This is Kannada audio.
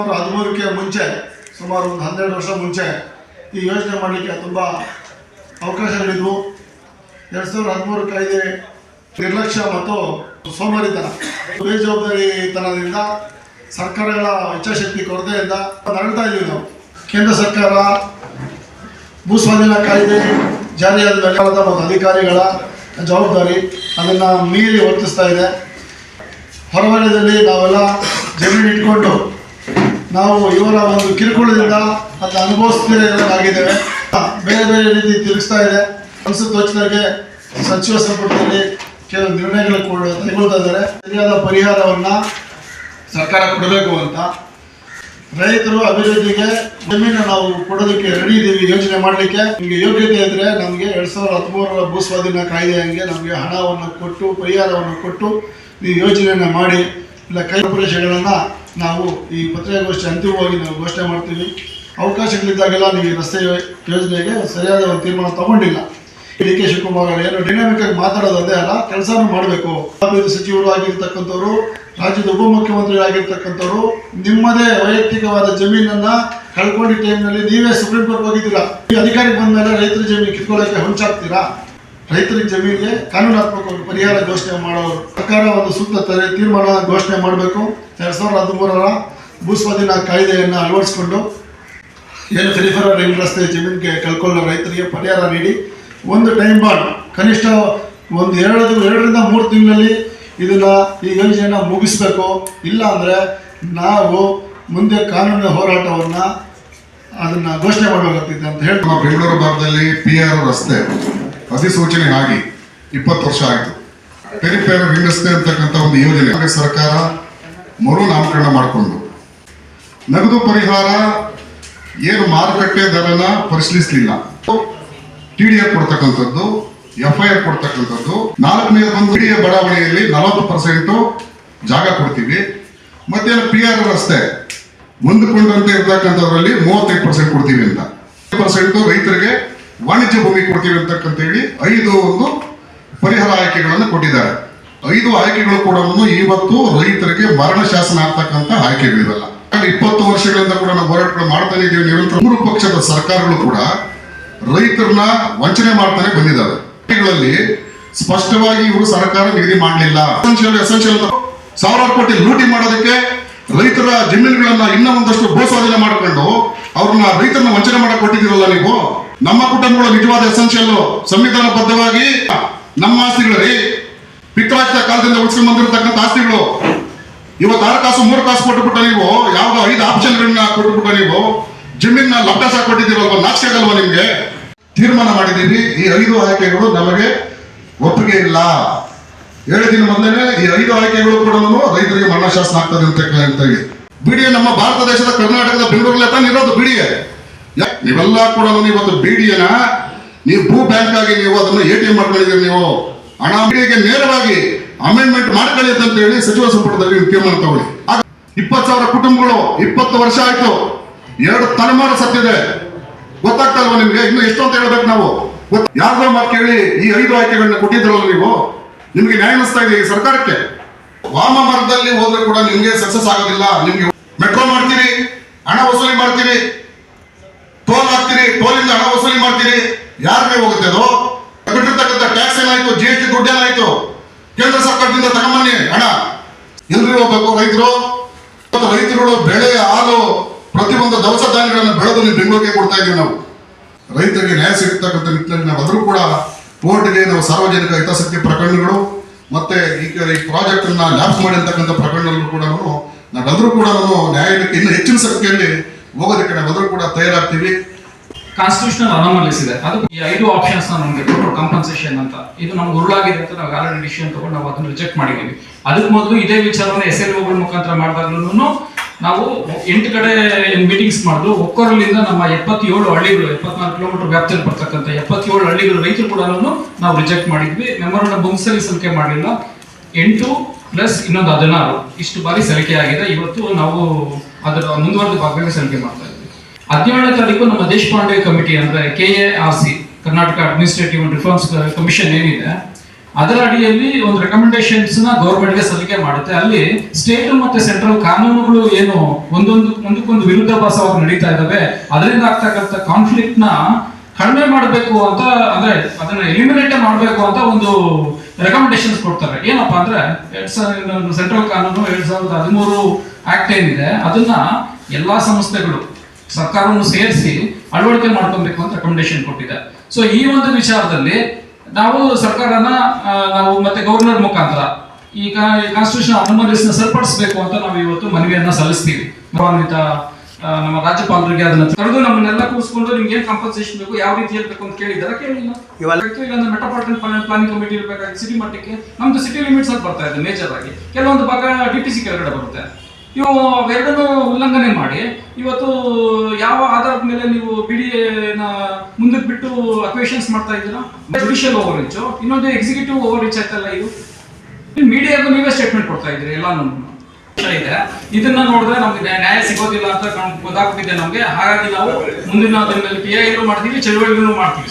2013ಕ್ಕೆ ಮುಂಚೆ ಸುಮಾರು ಒಂದು 12 ವರ್ಷ ಮುಂಚೆ ಈ ಯೋಜನೆ ಮಾಡಲಿಕ್ಕೆ ತುಂಬ ಅವಕಾಶಗಳಿದ್ವು. 2013 ಕಾಯ್ದೆ ನಿರ್ಲಕ್ಷ್ಯ ಮತ್ತು ಸೋಮಾರಿತನ, ಬೇಜವಾಬ್ದಾರಿತನದಿಂದ ಸರ್ಕಾರಗಳ ಇಚ್ಛಾಶಕ್ತಿ ಕೊರತೆಯಿಂದ ನರಳ್ತಾ ಇದ್ದೀವಿ ನಾವು. ಕೇಂದ್ರ ಸರ್ಕಾರ ಭೂಸ್ವಾಧೀನ ಕಾಯ್ದೆ ಜಾರಿಯಾದ ಮೇಲೆ ಮತ್ತು ಅಧಿಕಾರಿಗಳ ಜವಾಬ್ದಾರಿ ಅದನ್ನು ಮೀರಿ ವರ್ತಿಸ್ತಾ ಇದೆ. ಹೊರವಲಯದಲ್ಲಿ ನಾವೆಲ್ಲ ಜಮೀನು ಇಟ್ಕೊಂಡು ನಾವು ಇವರ ಒಂದು ಕಿರುಕುಳದಿಂದ ಅದನ್ನು ಅನುಭವಿಸ್ತಿದ್ದಾಗಿದ್ದೇವೆ. ಬೇರೆ ಬೇರೆ ರೀತಿ ತಿರುಗಿಸ್ತಾ ಇದೆ. ಸಂಸತ್ ವಚನಕ್ಕೆ ಸಚಿವ ಸಂಪುಟದಲ್ಲಿ ಕೆಲವು ನಿರ್ಣಯಗಳು ತೆಗೆದುಕೊಳ್ತಾ ಇದ್ದಾರೆ. ಸರಿಯಾದ ಪರಿಹಾರವನ್ನು ಸರ್ಕಾರ ಕೊಡಬೇಕು ಅಂತ. ರೈತರು ಅಭಿವೃದ್ಧಿಗೆ ಜಮೀನು ನಾವು ಕೊಡೋದಕ್ಕೆ ರೆಡಿ ಇದ್ದೀವಿ. ಯೋಜನೆ ಮಾಡಲಿಕ್ಕೆ ನಿಮಗೆ ಯೋಗ್ಯತೆ ಇದ್ದರೆ ನಮಗೆ 2013 ಭೂಸ್ವಾಧೀನ ಕಾಯ್ದೆ ಹಂಗೆ ನಮಗೆ ಹಣವನ್ನು ಕೊಟ್ಟು ಪರಿಹಾರವನ್ನು ಕೊಟ್ಟು ನೀವು ಯೋಜನೆಯನ್ನು ಮಾಡಿ, ಇಲ್ಲ ಕೈ ಪ್ರದೇಶಗಳನ್ನು ನಾವು ಈ ಪತ್ರಿಕಾಗೋಷ್ಠಿ ಅಂತಿಮವಾಗಿ ನಾವು ಘೋಷಣೆ ಮಾಡ್ತೀವಿ. ಅವಕಾಶಗಳಿದ್ದಾಗೆಲ್ಲ ನೀವು ಈ ರಸ್ತೆ ಯೋಜನೆಗೆ ಸರಿಯಾದ ಒಂದು ತೀರ್ಮಾನ ತಗೊಂಡಿಲ್ಲ. ಡಿ ಕೆ ಶಿವಕುಮಾರ್ ಅವರು ಏನು ಡೈನಾಮಿಕ್ ಆಗಿ ಮಾತಾಡೋದೇ ಅಲ್ಲ, ಕೆಲಸನೂ ಮಾಡಬೇಕು. ಅಭಿವೃದ್ಧಿ ಸಚಿವರು ಆಗಿರ್ತಕ್ಕಂಥವ್ರು, ರಾಜ್ಯದ ಉಪಮುಖ್ಯಮಂತ್ರಿಗಳಾಗಿರ್ತಕ್ಕಂಥವ್ರು ನಿಮ್ಮದೇ ವೈಯಕ್ತಿಕವಾದ ಜಮೀನನ್ನು ಕಳ್ಕೊಂಡಿದ್ದ ಟೈಮ್ನಲ್ಲಿ ನೀವೇ ಸುಪ್ರೀಂ ಕೋರ್ಟ್ ಹೋಗಿದ್ದೀರಾ. ಈ ಅಧಿಕಾರಿಗೆ ಬಂದ ಮೇಲೆ ರೈತರ ಜಮೀನು ಕಿತ್ಕೊಳ್ಳೋಕ್ಕೆ ಹೊಂಚಾಗ್ತೀರಾ? ರೈತರ ಜಮೀನಿಗೆ ಕಾನೂನಾತ್ಮಕ ಪರಿಹಾರ ಘೋಷಣೆ ಮಾಡೋರು. ಸರ್ಕಾರ ಒಂದು ಸೂಕ್ತ ತೀರ್ಮಾನ ಘೋಷಣೆ ಮಾಡಬೇಕು. 2013 ಭೂಸ್ವಾಧೀನ ಕಾಯ್ದೆಯನ್ನು ಅಳವಡಿಸಿಕೊಂಡು ಏನು ಫೆರಿಫೆರಲ್ ರೈಲು ರಸ್ತೆ ಜಮೀನಿಗೆ ಕಳ್ಕೊಳ್ಳೋ ರೈತರಿಗೆ ಪರಿಹಾರ ನೀಡಿ ಒಂದು ಟೈಮ್ ಬಾಂಡ್ ಕನಿಷ್ಠ ಒಂದು 2ರಿಂದ 3 ತಿಂಗಳಲ್ಲಿ ಇದನ್ನು ಈ ಯೋಜನೆಯನ್ನು ಮುಗಿಸ್ಬೇಕು. ಇಲ್ಲ ಅಂದರೆ ನಾವು ಮುಂದೆ ಕಾನೂನಿನ ಹೋರಾಟವನ್ನು ಅದನ್ನು ಘೋಷಣೆ ಮಾಡಬೇಕಾಗ್ತಿದೆ ಅಂತ ಹೇಳಿ. ಬೆಂಗಳೂರು ಭಾಗದಲ್ಲಿ PR ರಸ್ತೆ ಅಧಿಸೂಚನೆ ಆಗಿ 20 ವರ್ಷ ಆಯಿತು. ಪೆರಿಫೆರಲ್ ರಿಂಗ್ ರಸ್ತೆ ಅಂತಕ್ಕಂಥ ಒಂದು ಯೋಜನೆ ಸರ್ಕಾರ ಮರು ನಾಮಕರಣ ಮಾಡಿಕೊಂಡು ನಗದು ಪರಿಹಾರ ಏನು ಮಾರುಕಟ್ಟೆ ದರನ ಪರಿಶೀಲಿಸಲಿಲ್ಲ. TDR ಕೊಡ್ತಕ್ಕಂಥದ್ದು, FIR ಕೊಡ್ತಕ್ಕಂಥದ್ದು. 4ನೇ ಒಂದು ಬಡಾವಣೆಯಲ್ಲಿ 40% ಜಾಗ ಕೊಡ್ತೀವಿ. ಮತ್ತೆ PR ರಸ್ತೆ ಹೊಂದಿಕೊಂಡಂತೆ ಇರ್ತಕ್ಕಂಥದ್ರಲ್ಲಿ 35% ಕೊಡ್ತೀವಿ ಅಂತ, 10% ರೈತರಿಗೆ ವಾಣಿಜ್ಯ ಭೂಮಿ ಕೊಡ್ತೀವಿ ಅಂತಕ್ಕಂತ ಹೇಳಿ 5 ಒಂದು ಪರಿಹಾರ ಆಯ್ಕೆಗಳನ್ನು ಕೊಟ್ಟಿದ್ದಾರೆ. 5 ಆಯ್ಕೆಗಳು ಕೂಡ ಇವತ್ತು ರೈತರಿಗೆ ಮರಣ ಶಾಸನ ಆಗ್ತಕ್ಕಂಥ ಆಯ್ಕೆಗಳಿರಲ್ಲ. 20 ವರ್ಷಗಳಿಂದ ಕೂಡ ನಾವು ಹೋರಾಟಗಳು ಮಾಡ್ತಾನೆ ಇದ್ದೀವಿ. ನಿರಂತರ 3 ಪಕ್ಷದ ಸರ್ಕಾರಗಳು ಕೂಡ ರೈತರನ್ನ ವಂಚನೆ ಮಾಡ್ತಾನೆ ಬಂದಿದ್ದಾರೆ. ಸ್ಪಷ್ಟವಾಗಿ ಇವರು ಸರ್ಕಾರ ನಿಗದಿ ಮಾಡಲಿಲ್ಲ. ಎಸೆನ್ಷಿಯಲ್ 1000 ಕೋಟಿ ಲೂಟಿ ಮಾಡೋದಕ್ಕೆ ರೈತರ ಜಮೀನುಗಳನ್ನ ಇನ್ನೂ ಒಂದಷ್ಟು ಭೂಸ್ವಾಧೀನ ಮಾಡ್ಕೊಂಡು ಅವ್ರನ್ನ ರೈತರನ್ನ ವಂಚನೆ ಮಾಡಕ್ ಕೊಟ್ಟಿದ್ದೀರಲ್ಲ ನೀವು. ನಮ್ಮ ಕುಟುಂಬಗಳು ನಿಜವಾದ ಎಸೆನ್ಷಿಯಲ್ ಸಂವಿಧಾನಬದ್ಧವಾಗಿ ನಮ್ಮ ಆಸ್ತಿಗಳೇ ಪಿತ್ರಾಜಿತ ಕಾಲದಿಂದ ಉಳಿಸ್ಕೊಂಡು ಬಂದಿರತಕ್ಕಂಥ ಆಸ್ತಿಗಳು ಇವತ್ತು 6 ಕಾಸು 3 ಕಾಸು ಕೊಟ್ಟುಬಿಟ್ಟ ನೀವು. ಯಾವ್ದೋ 5 ಆಪ್ಷನ್ಗಳನ್ನ ಕೊಟ್ಟುಬಿಟ್ಟ ನೀವು ಜಮೀನ ಲಪ್ಟಾಸ ಕೊಟ್ಟಿದ್ದೀರಲ್ವ, ನಾಚಿಕೆ ಆಗಲ್ವಾ ನಿಮ್ಗೆ? ತೀರ್ಮಾನ ಮಾಡಿದ್ದೀವಿ, ಈ 5 ಆಯ್ಕೆಗಳು ನಮಗೆ ಒಪ್ಪಿಗೆ ಇಲ್ಲ. 7 ದಿನ ಮೊದಲೇ ಈ 5 ಆಯ್ಕೆಗಳು ಕೂಡ ರೈತರಿಗೆ ಮರಣ ಶಾಸನ ಆಗ್ತದೆ ಅಂತ ಹೇಳಿ. ಬಿಡಿಎ ನಮ್ಮ ಭಾರತ ದೇಶದ ಕರ್ನಾಟಕದ ಬೆಂಗಳೂರಲ್ಲಿ ತಾನು ಇರೋದು ಬಿಡಿಎ. ನೀವೆಲ್ಲ ಕೂಡ ಇವತ್ತು ಬಿಡಿಎನ ನೀವು ಭೂ ಬ್ಯಾಂಕ್ ಆಗಿ ನೀವು ಅದನ್ನು ATM ಮಾಡ್ಕೊಂಡಿದ್ದೀರಿ. ನೀವು ಹಣ ಬಿಡಿಎಗೆ ನೇರವಾಗಿ ಅಮೆಂಡ್ಮೆಂಟ್ ಮಾಡ್ಕೊಳ್ಳಿ ಅಂತ ಹೇಳಿ ಸಚಿವ ಸಂಪುಟದಲ್ಲಿ ತೀರ್ಮಾನ ತಗೊಳ್ಳಿ. 20,000 ಕುಟುಂಬಗಳು 20 ವರ್ಷ ಆಯ್ತು, 2 ತಲೆಮಾರು ಸತ್ತಿದೆ. ಗೊತ್ತಾಗ್ತಾ ಇಲ್ವಾ ನಿಮ್ಗೆ? ಇನ್ನು ಎಷ್ಟು ಅಂತ ಹೇಳ್ಬೇಕು ನಾವು? ಯಾರ್ದೋ ಮಾತು ಕೇಳಿ ಈ 5 ಆಯ್ಕೆಗಳನ್ನ ಕೊಟ್ಟಿದ್ರಲ್ಲ ನೀವು. ನಿಮ್ಗೆ ನ್ಯಾಯ ಅನಿಸ್ತಾ ಇದೆ ಈ ಸರ್ಕಾರಕ್ಕೆ? ವಾಮ ಮಾರ್ಗದಲ್ಲಿ ಹೋದ್ರೆ ಕೂಡ ನಿಮ್ಗೆ ಸಕ್ಸಸ್ ಆಗೋದಿಲ್ಲ. ನಿಮ್ಗೆ ಮೆಟ್ರೋ ಮಾಡ್ತೀರಿ, ಹಣ ವಸೂಲಿ ಮಾಡ್ತೀರಿ, ಟೋಲ್ ಹಾಕ್ತೀರಿ, ಟೋಲಿಂದ ಹಣ ವಸೂಲಿ ಮಾಡ್ತೀರಿ. ಯಾರಿಗೆ ಹೋಗುತ್ತೆ ಅದು? ಬಿಟ್ಟಿರ್ತಕ್ಕಂಥ ಟ್ಯಾಕ್ಸ್ ಏನಾಯ್ತು, GST ದುಡ್ಡು ಏನಾಯ್ತು? ಕೇಂದ್ರ ಸರ್ಕಾರದಿಂದ ತಗೊಂಬನ್ನಿ ಹಣ. ಎಲ್ರಿಗೂ ಹೋಗ್ಬೇಕು ರೈತರು. ರೈತರುಗಳು ಬೆಳೆ, ಹಾಲು, ಪ್ರತಿಯೊಂದು ದವಸ ಧಾನ್ಯಗಳನ್ನು ಬೆಳೆದು ನೀವು ಬೆಂಗಳೂರಿಗೆ ಕೊಡ್ತಾ ಇದ್ದೀವಿ ನಾವು. ರೈತರಿಗೆ ನ್ಯಾಯ ಸಿಗತಕ್ಕಂಥ ನಿಟ್ಟಿನಲ್ಲಿ ನಾವಾದರೂ ಕೂಡ ಕೋರ್ಟ್ಗೆ ನಾವು ಸಾರ್ವಜನಿಕ ಹಿತಾಸಕ್ತಿ ಪ್ರಕರಣಗಳು ಮತ್ತೆ ಈ ಪ್ರಾಜೆಕ್ಟ್ ಅನ್ನ ಲ್ಯಾಪ್ಸ್ ಮಾಡಿರ್ತಕ್ಕಂಥ ಪ್ರಕರಣಗಳು ಕೂಡ ನಾವೆಲ್ಲರೂ ಕೂಡ ನ್ಯಾಯಾಲಯಕ್ಕೆ ಇನ್ನೂ ಹೆಚ್ಚಿನ ಸಂಖ್ಯೆಯಲ್ಲಿ ಹೋಗೋದಕ್ಕೆ ನಾವೆಲ್ಲರೂ ಕೂಡ ತಯಾರಾಗ್ತೀವಿ. ಕಾನ್ಸ್ಟಿಟ್ಯೂಷನಲ್ ಅನಾಮಲೀಸ್ ಇದೆ. ಅದಕ್ಕೆ ಈ 5 ಆಪ್ಷನ್ಸ್ ನಮಗೆ ಕೊಟ್ಟರು ಕಾಂಪನ್ಸೇಷನ್ ಅಂತ. ಇದು ನಮ್ಗೆ ಉರುಳಾಗಿದೆ ಅಂತ ನಾವು ಆಲ್ರೆಡಿ ಡಿಸಿಷನ್ ತಗೊಂಡು ನಾವು ಅದನ್ನು ರಿಜೆಕ್ಟ್ ಮಾಡಿದ್ದೀವಿ. ಅದಕ್ಕೆ ಮೊದಲು ಇದೇ ವಿಚಾರವನ್ನು SLOಗಳ ಮುಖಾಂತರ ಮಾಡಿದಾಗ್ಲೂ ನಾವು 8 ಕಡೆ ಮೀಟಿಂಗ್ಸ್ ಮಾಡಿದ್ರು. ಒಕ್ಕೊರಲಿಂದ ನಮ್ಮ 77 ಹಳ್ಳಿಗಳು, 74 ಕಿಲೋಮೀಟರ್ ವ್ಯಾಪ್ತಿಯಲ್ಲಿ ಬರ್ತಕ್ಕಂಥ 77 ಹಳ್ಳಿಗಳು ರೈತರು ಕೂಡ ನಾವು ರಿಜೆಕ್ಟ್ ಮಾಡಿದ್ವಿ. ಮೆಮೊರಂಡಮ್ ಬುಕ್ಸಲ್ಲಿ ಸಲ್ಲಿಕೆ ಮಾಡಲಿಲ್ಲ. 8 ಪ್ಲಸ್ ಇನ್ನೊಂದು 16 ಇಷ್ಟು ಬಾರಿ ಸಲ್ಲಿಕೆ ಆಗಿದೆ. ಇವತ್ತು ನಾವು ಅದರ ಮುಂದುವರೆದ ಭಾಗದಲ್ಲಿ ಸಲ್ಲಿಕೆ ಮಾಡ್ತಾ ಇದ್ವಿ. 17ನೇ ತಾರೀಕು ನಮ್ಮ ದೇಶಪಾಂಡೆ ಕಮಿಟಿ ಅಂದ್ರೆ KARC, Karnataka administrative and reforms commission ಏನಿದೆ, ಅದರ ಅಡಿಯಲ್ಲಿ ಒಂದು ರೆಕಮೆಂಡೇಶನ್ಸ್ ನ ಗೌರ್ಮೆಂಟ್ ಗೆ ಸಲ್ಲಿಕೆ ಮಾಡುತ್ತೆ. ಅಲ್ಲಿ ಸ್ಟೇಟ್ ಮತ್ತೆ ಸೆಂಟ್ರಲ್ ಕಾನೂನುಗಳು ಏನು ಒಂದಕ್ಕೊಂದು ವಿರುದ್ಧಾಭಾಸವಾಗಿ ನಡೀತಾ ಇದಾವೆ, ಅದರಿಂದ ಆಗ್ತಕ್ಕಂಥ ಕಾನ್ಫ್ಲಿಕ್ಟ್ ನ ಕಡಿಮೆ ಮಾಡಬೇಕು ಅಂತ, ಅಂದ್ರೆ ಅದನ್ನ ಎಲಿಮಿನೇಟ್ ಮಾಡಬೇಕು ಅಂತ ಒಂದು ರೆಕಮೆಂಡೇಶನ್ಸ್ ಕೊಡ್ತಾರೆ. ಏನಪ್ಪಾ ಅಂದ್ರೆ ಸೆಂಟ್ರಲ್ ಕಾನೂನು 2013 ಆಕ್ಟ್ ಏನಿದೆ ಅದನ್ನ ಎಲ್ಲಾ ಸಂಸ್ಥೆಗಳು ಸರ್ಕಾರವನ್ನು ಸೇರಿಸಿ ಅಳವಡಿಕೆ ಮಾಡ್ಕೊಬೇಕು ಅಂತ ರೆಕಮೆಂಡೇಶನ್ ಕೊಟ್ಟಿದೆ. ಸೊ ಈ ಒಂದು ವಿಚಾರದಲ್ಲಿ ನಾವು ಸರ್ಕಾರನ ನಾವು ಮತ್ತೆ ಗವರ್ನರ್ ಮುಖಾಂತರ ಈಗ ಕಾನ್ಸ್ಟಿಟ್ಯೂಷನ್ ಅನಾಮಲೀಸ್ ನ ಸರಿಪಡಿಸಬೇಕು ಅಂತ ನಾವು ಇವತ್ತು ಮನವಿಯನ್ನ ಸಲ್ಲಿಸ್ತೀವಿ. ಗೌರವಾನ್ವಿತ ನಮ್ಮ ರಾಜ್ಯಪಾಲರಿಗೆ ಅದನ್ನ ಕರೆದು ನಮ್ಮನ್ನೆಲ್ಲ ಕೂರಿಸ್ಕೊಂಡು ನಿಮ್ಗೆ ಏನ್ ಕಾಂಪನ್ಸೇಷನ್ ಬೇಕು, ಯಾವ ರೀತಿ ಬೇಕು ಅಂತ ಕೇಳಿದಾರೆ. ಕೇಳಿಲ್ಲ. ಇಲ್ಲ ಮೆಟ್ರೋಪಾಲಿಟನ್ ಪ್ಲಾನಿಂಗ್ ಕಮಿಟಿ ಇರಬೇಕಾಗಿ ಸಿಟಿ ಮಟ್ಟಕ್ಕೆ ನಮ್ದು ಸಿಟಿ ಲಿಮಿಟ್ಸ್ ಅಲ್ಲಿ ಬರ್ತಾ ಇದೆ ಮೇಜರ್ ಆಗಿ, ಕೆಲವೊಂದು ಭಾಗ DPC ಕೆಳಗಡೆ ಬರುತ್ತೆ. ಇವು ಎರಡನ್ನೂ ಉಲ್ಲಂಘನೆ ಮಾಡಿ ಇವತ್ತು ಯಾವ ಆಧಾರದ ಮೇಲೆ ನೀವು BDA ಮುಂದಕ್ಕೆ ಬಿಟ್ಟು ಅಕ್ವೇಷನ್ಸ್ ಮಾಡ್ತಾ ಇದ್ದೀರಾ? ಜುಡಿಷಿಯಲ್ ಓವರ್ ರೀಚು, ಇನ್ನೊಂದು ಎಕ್ಸಿಕ್ಯೂಟಿವ್ ಓವರ್ ರೀಚ್ ಆಯ್ತಲ್ಲ. ಇದು ಮೀಡಿಯಾಗೂ ನೀವೇ ಸ್ಟೇಟ್ಮೆಂಟ್ ಕೊಡ್ತಾ ಇದ್ರಿ ಎಲ್ಲಾನು ಇದೆ. ಇದನ್ನ ನೋಡಿದ್ರೆ ನಮ್ಗೆ ನ್ಯಾಯ ಸಿಗೋದಿಲ್ಲ ಅಂತ ಗೊತ್ತಾಗ್ತಿದೆ ನಮ್ಗೆ. ಹಾಗಾಗಿ ನಾವು ಮುಂದಿನ ದಿನದಲ್ಲಿ PIL ಮಾಡ್ತೀವಿ, ಚಳುವಳಿಗಳನ್ನು ಮಾಡ್ತೀವಿ.